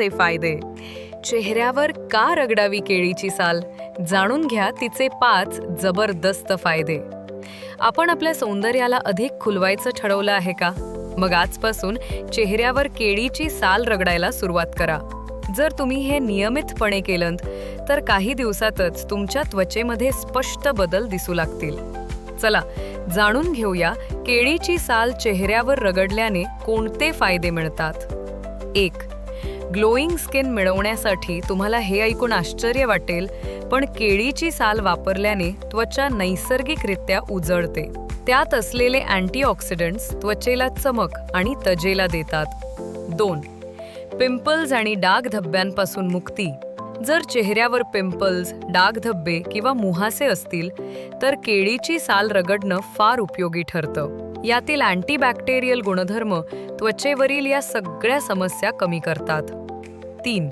ते फायदे. चेहऱ्यावर का रगडावी केळीची साल? जाणून घ्या तिचे 5 जबरदस्त फायदे. आपण आपल्या सौंदर्याला अधिक खुलवायचं ठरवलं आहे का? मग आजपासून चेहऱ्यावर केळीची साल रगडायला सुरुवात करा. जर तुम्ही हे नियमितपणे केलंत तर काही दिवसातच तुमच्या त्वचेमध्ये स्पष्ट बदल दिसू लागतील. चला जाणून घेऊया केळीची साल चेहऱ्यावर रगडल्याने कोणते फायदे मिळतात. 1. ग्लोईंग स्किन मिळवण्यासाठी तुम्हाला हे ऐकून आश्चर्य वाटेल, पण केळीची साल वापरल्याने त्वचा नैसर्गिकरित्या उजळते. त्यात असलेले अँटीऑक्सिडंट्स त्वचेला चमक आणि तजेला देतात. 2. पिंपल्स आणि डाग धब्ब्यांपासून मुक्ती. जर चेहऱ्यावर पिंपल्स, डाग धब्बे किंवा मुहासे असतील तर केळीची साल रगडणं फार उपयोगी ठरतं. यातील अँटीबॅक्टेरियल गुणधर्म त्वचेवरील या सगळ्या समस्या कमी करतात. 3.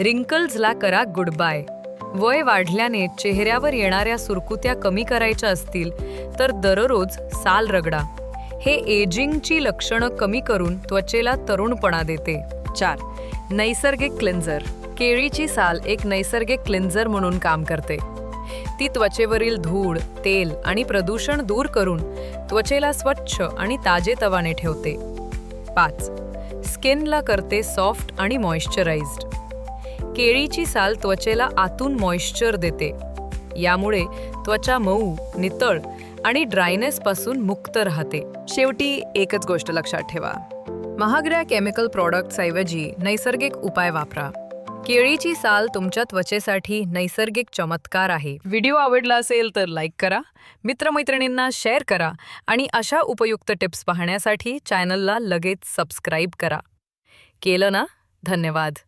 रिंकल्सला करा गुड बाय. वय वाढल्याने चेहऱ्यावर येणाऱ्या सुरकुत्या कमी करायच्या असतील तर दररोज साल रगडा. हे एजिंगची लक्षणं कमी करून त्वचेला तरुणपणा देते. 4. नैसर्गिक क्लिन्झर. केळीची साल एक नैसर्गिक क्लिन्झर म्हणून काम करते. ती त्वचेवरील धूळ, तेल आणि प्रदूषण दूर करून त्वचेला स्वच्छ आणि ताजेतवाने ठेवते. 5. स्किनला करते सॉफ्ट आणि मॉइश्चराइज्ड. केळीची साल त्वचेला आतून मॉइश्चर देते. यामुळे त्वचा मऊ, नितळ आणि ड्रायनेसपासून मुक्त राहते. शेवटी एकच गोष्ट लक्षात ठेवा, महागड्या केमिकल प्रॉडक्ट्सऐवजी नैसर्गिक उपाय वापरा. केळीची साल तुमच्या त्वचेसाठी नैसर्गिक चमत्कार आहे. व्हिडिओ आवडला असेल तर लाईक करा, मित्रमैत्रिणींना शेअर करा आणि अशा उपयुक्त टिप्स पाहण्यासाठी चॅनलला लगेच सबस्क्राईब करा. केलं ना? धन्यवाद.